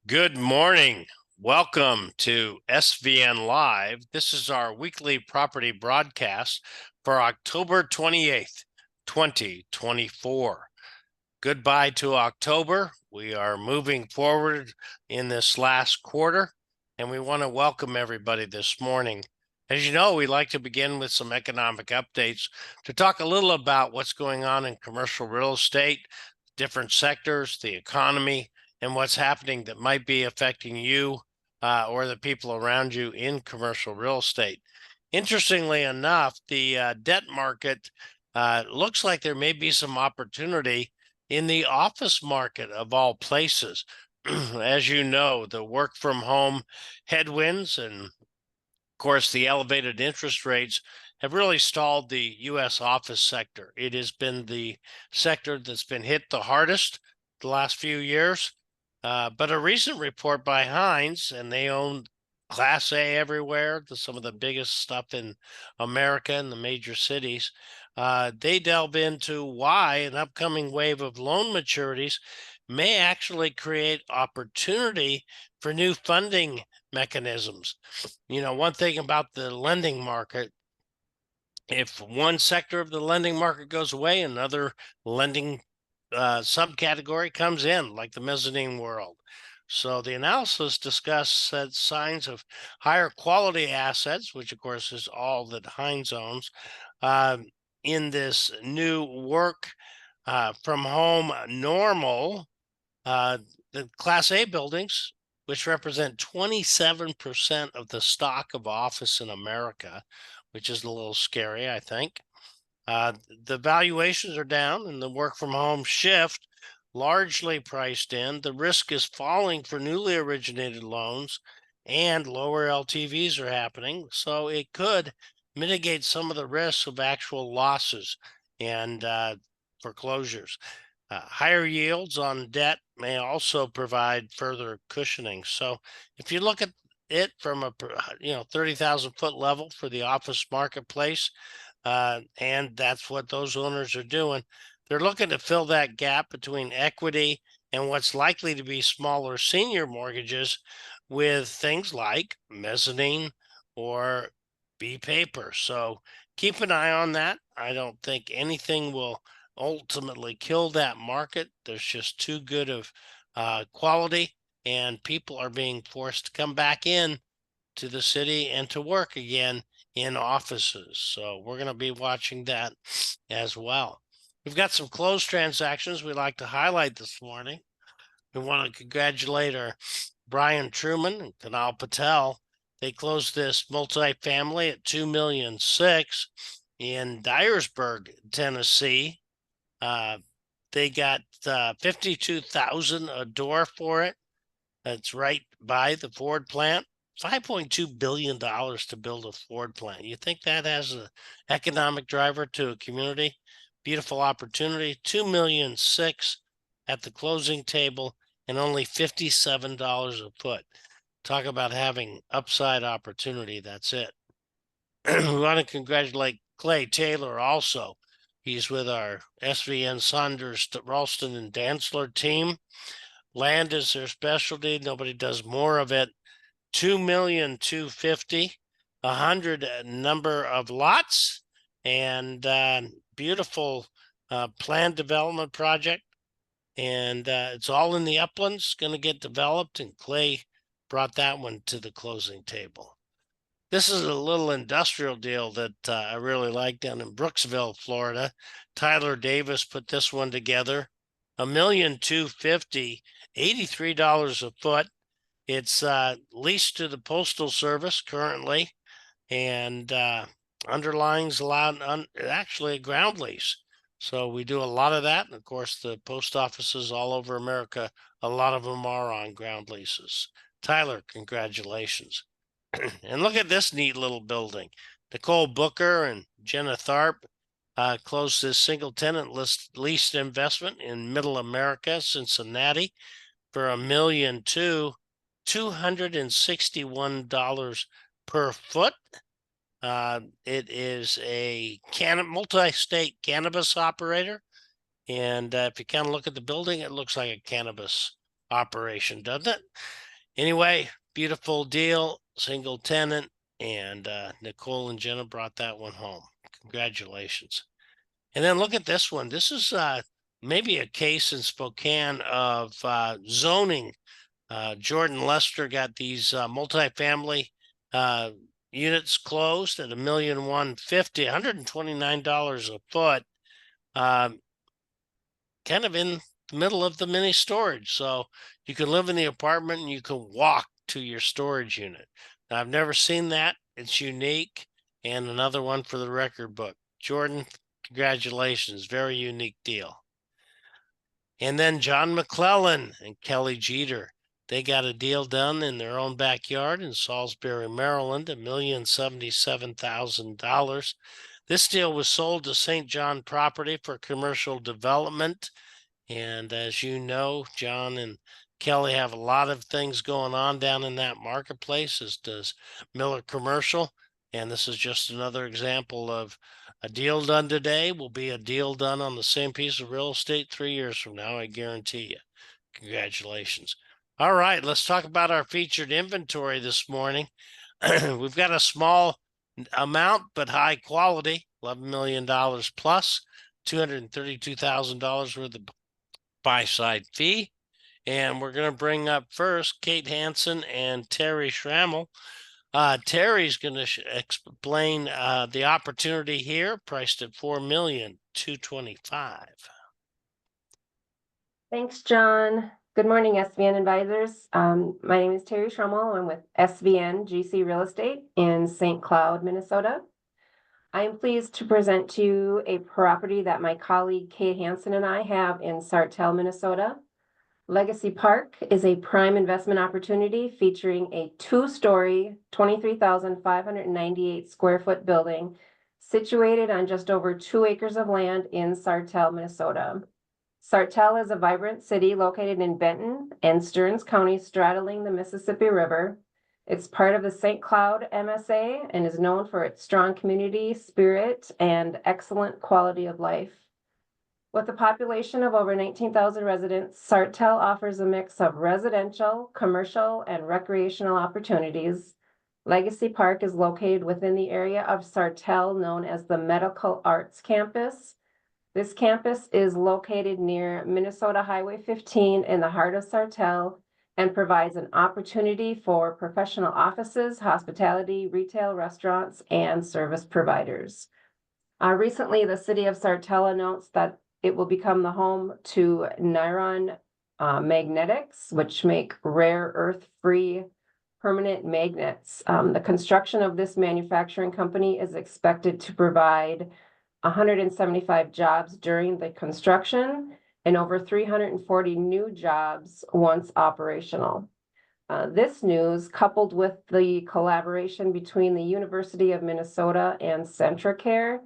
Good morning. Welcome to SVN Live. This is our weekly property broadcast for October 28th, 2024. Goodbye to October. We are moving forward in this last quarter, and we want to welcome everybody this morning. As you know, we like to begin with some economic updates to talk a little about what's going on in commercial real estate, different sectors, the economy, and what's happening that might be affecting you or the people around you in commercial real estate. Interestingly enough, the debt market looks like there may be some opportunity in the office market of all places. As you know, the work from home headwinds and, of course, the elevated interest rates have really stalled the U.S. office sector. It has been the sector that's been hit the hardest the last few years. But a recent report by Hines, and they own Class A everywhere, some of the biggest stuff in America in the major cities. They delve into why an upcoming wave of loan maturities may actually create opportunity for new funding mechanisms. You know, one thing about the lending market, if one sector of the lending market goes away, another lending subcategory comes in, like the mezzanine world. So the analysis discussed said signs of higher quality assets, which of course is all that Hines owns, uh, in this new work from home normal. The Class A buildings, which represent 27% of the stock of office in America, which is a little scary, I think. The valuations are down and the work from home shift largely priced in. The risk is falling for newly originated loans and lower LTVs are happening. So it could mitigate some of the risks of actual losses and foreclosures. Higher yields on debt may also provide further cushioning. So if you look at it from a 30,000-foot level for the office marketplace, and that's what those owners are doing. They're looking to fill that gap between equity and what's likely to be smaller senior mortgages with things like mezzanine or B paper. So keep an eye on that. I don't think anything will ultimately kill that market. There's just too good of quality, and people are being forced to come back in to the city and to work again in offices. So we're going to be watching that as well. We've got some closed transactions we'd like to highlight this morning. We want to congratulate our Brian Truman and Kunal Patel. They closed this multifamily at $2.6 million in Dyersburg, Tennessee. They got $52,000 a door for it. That's right by the Ford plant. $5.2 billion to build a Ford plant. You think that has an economic driver to a community? Beautiful opportunity. $2.6 million at the closing table and only $57 a foot. Talk about having upside opportunity. That's it. We want to congratulate Clay Taylor also. He's with our SVN Saunders, Ralston, and Dantzler team. Land is their specialty. Nobody does more of it. 2,250,000, 100 number of lots, and beautiful planned development project. And it's all in the uplands, going to get developed, and Clay brought that one to the closing table. This is a little industrial deal that I really like down in Brooksville, Florida. Tyler Davis put this one together. $1,250,000, $83 a foot. It's leased to the Postal Service currently, and underlying's allowed actually a ground lease. So we do a lot of that. And of course, the post offices all over America, a lot of them are on ground leases. Tyler, congratulations. And look at this neat little building. Nicole Booker and Jenna Tharp closed this single tenant leased investment in Middle America, Cincinnati, for $1,200,000, $261 per foot. It is a multi-state cannabis operator. And if you kind of look at the building, it looks like a cannabis operation, doesn't it? Anyway, beautiful deal, single tenant, and Nicole and Jenna brought that one home. Congratulations. And then look at this one. This is maybe a case in Spokane of zoning. Jordan Lester got these multifamily units closed at $1,150,000, $129 a foot, kind of in the middle of the mini storage. So you can live in the apartment and you can walk to your storage unit. Now, I've never seen that. It's unique, and another one for the record book. Jordan, congratulations. Very unique deal. And then John McClellan and Kelly Jeter, they got a deal done in their own backyard in Salisbury, Maryland, $1,077,000. This deal was sold to St. John Property for commercial development. And as you know, John and Kelly have a lot of things going on down in that marketplace, as does Miller Commercial. And this is just another example of a deal done today will be a deal done on the same piece of real estate 3 years from now, I guarantee you. Congratulations. All right, let's talk about our featured inventory this morning. We've got a small amount, but high quality, $11 million plus, $232,000 worth of buy-side fee. And we're going to bring up first Kate Hansen and Terry Schrammel. Terry's going to explain the opportunity here, priced at $4,225,000. Thanks, John. Good morning, SVN advisors. My name is Terry Schrammel. I'm with SVN GC Real Estate in St. Cloud, Minnesota. I am pleased to present to you a property that my colleague Kate Hansen and I have in Sartell, Minnesota. Legacy Park is a prime investment opportunity featuring a two-story, 23,598 square foot building situated on just over 2 acres of land in Sartell, Minnesota. Sartell is a vibrant city located in Benton and Stearns County, straddling the Mississippi River. It's part of the St. Cloud MSA and is known for its strong community spirit and excellent quality of life. With a population of over 19,000 residents, Sartell offers a mix of residential, commercial, and recreational opportunities. Legacy Park is located within the area of Sartell known as the Medical Arts Campus. This campus is located near Minnesota Highway 15 in the heart of Sartell and provides an opportunity for professional offices, hospitality, retail, restaurants, and service providers. Recently, the city of Sartell announced that it will become the home to Niron Magnetics, which make rare earth-free permanent magnets. The construction of this manufacturing company is expected to provide 175 jobs during the construction and over 340 new jobs once operational. This news, coupled with the collaboration between the University of Minnesota and Centricare,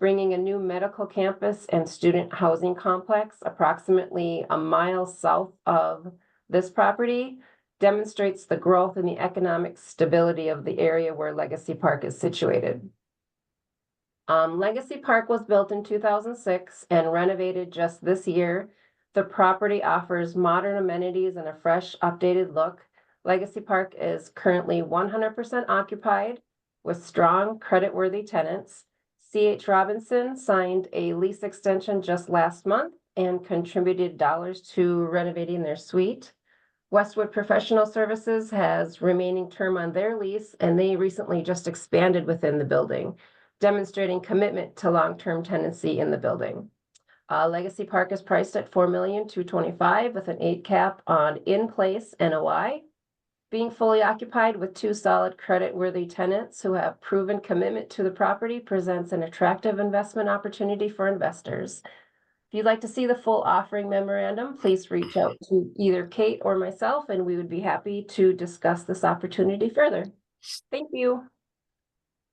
bringing a new medical campus and student housing complex approximately a mile south of this property, demonstrates the growth and the economic stability of the area where Legacy Park is situated. Legacy Park was built in 2006 and renovated just this year. The property offers modern amenities and a fresh, updated look. Legacy Park is currently 100% occupied with strong, credit-worthy tenants. C.H. Robinson signed a lease extension just last month and contributed dollars to renovating their suite. Westwood Professional Services has remaining term on their lease, and they recently just expanded within the building, demonstrating commitment to long-term tenancy in the building. Legacy Park is priced at $4,225,000 with an 8 cap on in-place NOI. Being fully occupied with two solid credit-worthy tenants who have proven commitment to the property presents an attractive investment opportunity for investors. If you'd like to see the full offering memorandum, please reach out to either Kate or myself, and we would be happy to discuss this opportunity further. Thank you.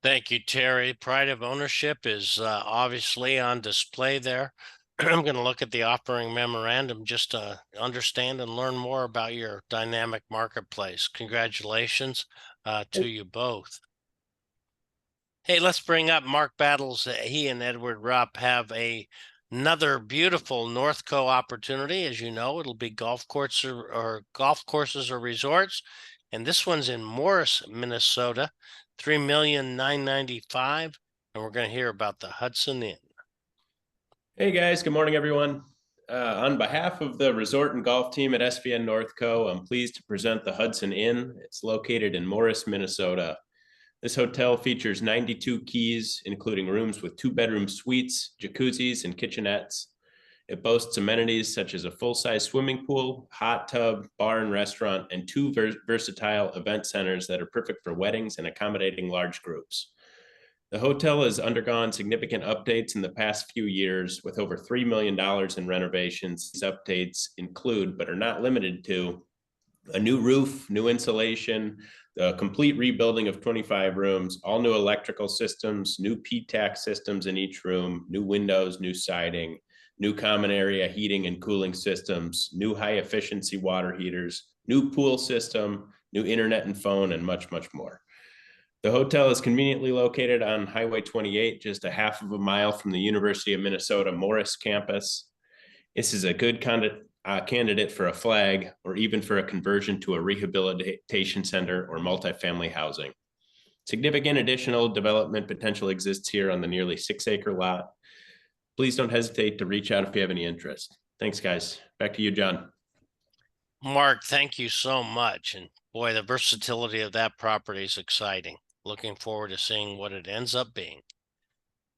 Thank you, Terry. Pride of ownership is obviously on display there. I'm going to look at the offering memorandum just to understand and learn more about your dynamic marketplace. Congratulations to you both. Hey, let's bring up Mark Battles. He and Edward Rupp have a Another beautiful Northco opportunity. As you know, it'll be golf courses or resorts. And this one's in Morris, Minnesota, $3,995,000. And we're going to hear about the Hudson Inn. Hey guys, good morning everyone. On behalf of the resort and golf team at SVN Northco, I'm pleased to present the Hudson Inn. It's located in Morris, Minnesota. This hotel features 92 keys, including rooms with 2-bedroom suites, jacuzzis, and kitchenettes. It boasts amenities such as a full-size swimming pool, hot tub, bar and restaurant, and 2 versatile event centers that are perfect for weddings and accommodating large groups. The hotel has undergone significant updates in the past few years with over $3 million in renovations. These updates include, but are not limited to, a new roof, new insulation, the complete rebuilding of 25 rooms, all new electrical systems, new PTAC systems in each room, new windows, new siding, new common area heating and cooling systems, new high efficiency water heaters, new pool system, new internet and phone, and much, much more. The hotel is conveniently located on Highway 28, just a half of a mile from the University of Minnesota Morris campus. This is a good candidate for a flag or even for a conversion to a rehabilitation center or multifamily housing. Significant additional development potential exists here on the nearly 6-acre lot. Please don't hesitate to reach out if you have any interest. Thanks, guys. Back to you, John. Mark, thank you so much. And boy, the versatility of that property is exciting. Looking forward to seeing what it ends up being.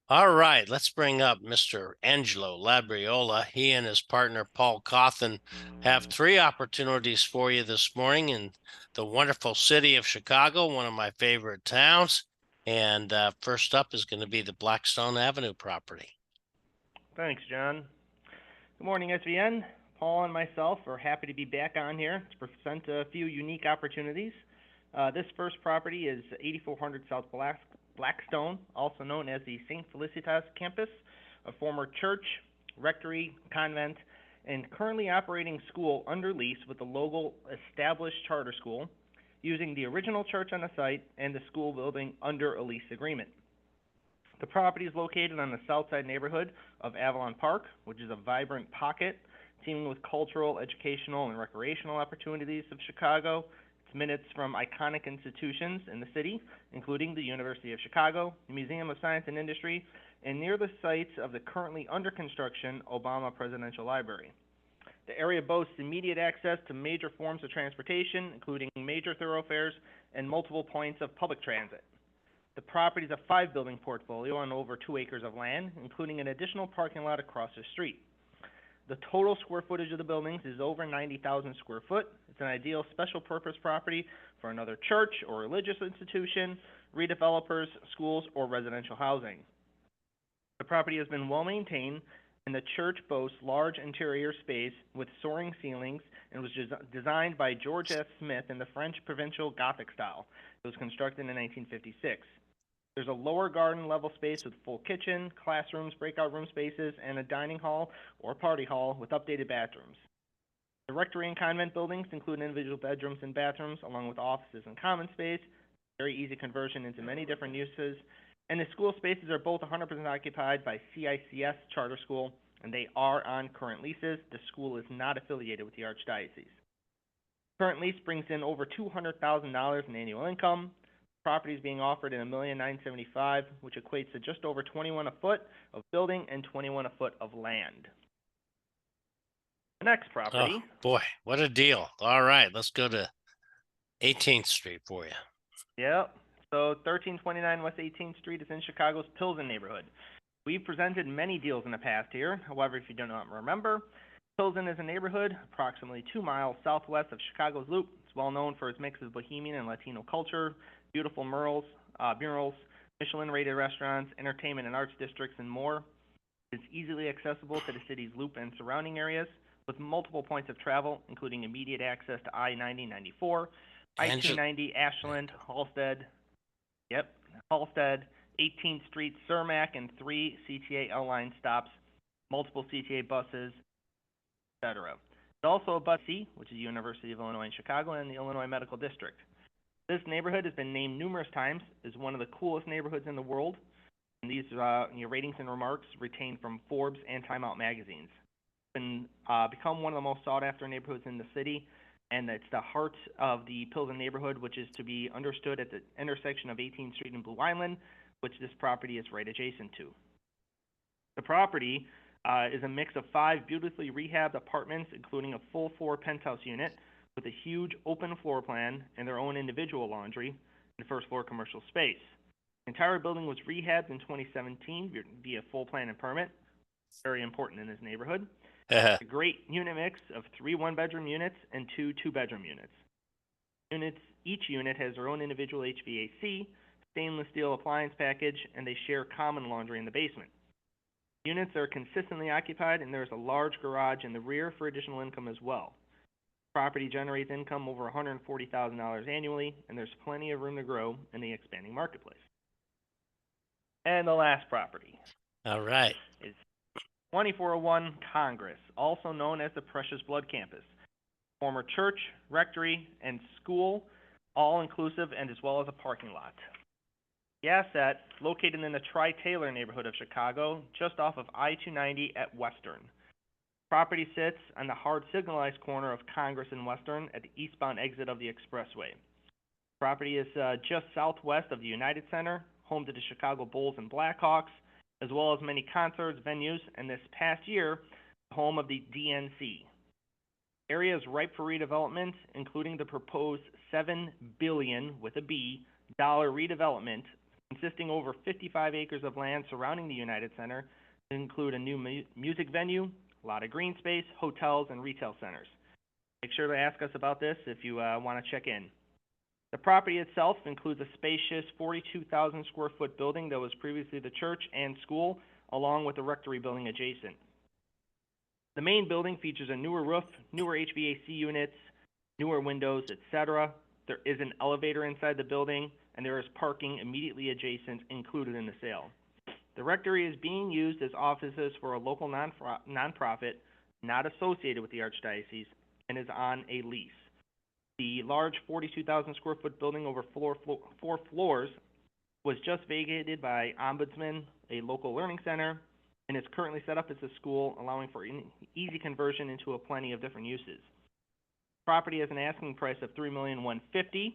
All right, let's bring up Mr. Angelo Labriola. He and his partner, Paul Cawthon, have 3 opportunities for you this morning in the wonderful city of Chicago, one of my favorite towns. And first up is going to be the Blackstone Avenue property. Thanks, John. Good morning, SVN. Paul and myself are happy to be back on here to present a few unique opportunities. This first property is 8400 South Blackstone, also known as the St. Felicitas campus, a former church, rectory, convent, and currently operating school under lease with the local established charter school, using the original church on the site and the school building under a lease agreement. The property is located on the south side neighborhood of Avalon Park, which is a vibrant pocket teeming with cultural, educational, and recreational opportunities of Chicago. It's minutes from iconic institutions in the city, including the University of Chicago, the Museum of Science and Industry, and near the sites of the currently under construction Obama Presidential Library. The area boasts immediate access to major forms of transportation, including major thoroughfares and multiple points of public transit. The property is a 5-building portfolio on over 2 acres of land, including an additional parking lot across the street. The total square footage of the buildings is over 90,000 square foot. It's an ideal special purpose property for another church or religious institution, redevelopers, schools, or residential housing. The property has been well maintained, and the church boasts large interior space with soaring ceilings and was designed by George S. Smith in the French provincial Gothic style. It was constructed in 1956. There's a lower garden level space with full kitchen, classrooms, breakout room spaces, and a dining hall or party hall with updated bathrooms. The rectory and convent buildings include individual bedrooms and bathrooms, along with offices and common space. Very easy conversion into many different uses. And the school spaces are both 100% occupied by CICS Charter School, and they are on current leases. The school is not affiliated with the Archdiocese. Current lease brings in over $200,000 in annual income. Property is being offered in $1,975,000, which equates to just over $21 a foot of building and $21 a foot of land. The next property. Oh, boy, what a deal. All right, let's go to 18th Street for you. Yep. So 1329 West 18th Street is in Chicago's Pilsen neighborhood. We've presented many deals in the past here. However, if you do not remember, Pilsen is a neighborhood approximately 2 miles southwest of Chicago's Loop. It's well known for its mix of Bohemian and Latino culture, beautiful murals, Michelin-rated restaurants, entertainment and arts districts, and more. It's easily accessible to the city's Loop and surrounding areas, with multiple points of travel, including immediate access to I-90-94, I-290, Ashland, Halsted, 18th Street, Cermak, and 3 CTA L-line stops, multiple CTA buses, etc. There's also a bus C, which is University of Illinois in Chicago, and the Illinois Medical District. This neighborhood has been named numerous times as one of the coolest neighborhoods in the world. And these ratings and remarks retained from Forbes and Time Out magazines. Been become one of the most sought after neighborhoods in the city, and it's the heart of the Pilsen neighborhood, which is to be understood at the intersection of 18th Street and Blue Island, which this property is right adjacent to. The property is a mix of 5 beautifully rehabbed apartments, including a full floor penthouse unit with a huge open floor plan and their own individual laundry and first floor commercial space. The entire building was rehabbed in 2017 via full plan and permit. Very important in this neighborhood. A great unit mix of 3 one-bedroom units and 2 two-bedroom units. Each unit has their own individual HVAC, stainless steel appliance package, and they share common laundry in the basement. Units are consistently occupied, and there's a large garage in the rear for additional income as well. Property generates income over $140,000 annually, and there's plenty of room to grow in the expanding marketplace. And the last property. All right. Is 2401 Congress, also known as the Precious Blood Campus. Former church, rectory, and school, all inclusive, and as well as a parking lot. The asset, located in the Tri-Taylor neighborhood of Chicago, just off of I-290 at Western. Property sits on the hard signalized corner of Congress and Western at the eastbound exit of the expressway. Property is just southwest of the United Center, home to the Chicago Bulls and Blackhawks, as well as many concerts, venues, and this past year, home of the DNC. Area is ripe for redevelopment, including the proposed $7 billion, with a B, dollar redevelopment, consisting over 55 acres of land surrounding the United Center, to include a new music venue, a lot of green space, hotels, and retail centers. Make sure to ask us about this if you want to check in. The property itself includes a spacious 42,000 square foot building that was previously the church and school, along with the rectory building adjacent. The main building features a newer roof, newer HVAC units, newer windows, etc. There is an elevator inside the building, and there is parking immediately adjacent included in the sale. The rectory is being used as offices for a local nonprofit not associated with the Archdiocese and is on a lease. The large 42,000 square foot building over 4 floors was just vacated by Ombudsman, a local learning center, and is currently set up as a school, allowing for easy conversion into plenty of different uses. Property has an asking price of $3,150,000,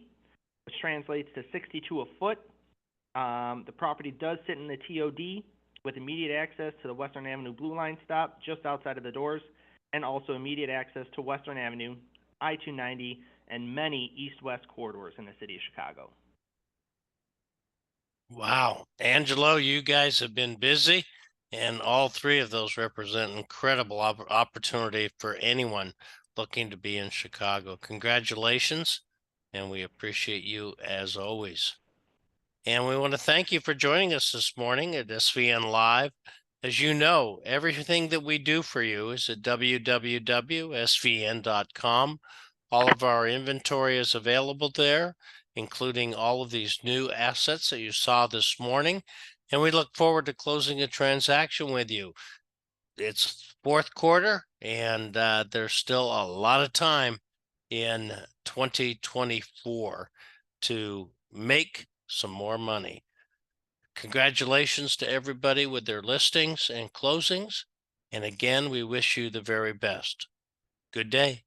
which translates to $62 a foot. The property does sit in the TOD with immediate access to the Western Avenue Blue Line stop just outside of the doors, and also immediate access to Western Avenue, I-290, and many east-west corridors in the city of Chicago. Wow. Angelo, you guys have been busy, and all 3 of those represent incredible opportunity for anyone looking to be in Chicago. Congratulations, and we appreciate you as always. And we want to thank you for joining us this morning at SVN Live. As you know, everything that we do for you is at www.svn.com. All of our inventory is available there, including all of these new assets that you saw this morning. And we look forward to closing a transaction with you. It's fourth quarter, and there's still a lot of time in 2024 to make some more money. Congratulations to everybody with their listings and closings. And again, we wish you the very best. Good day.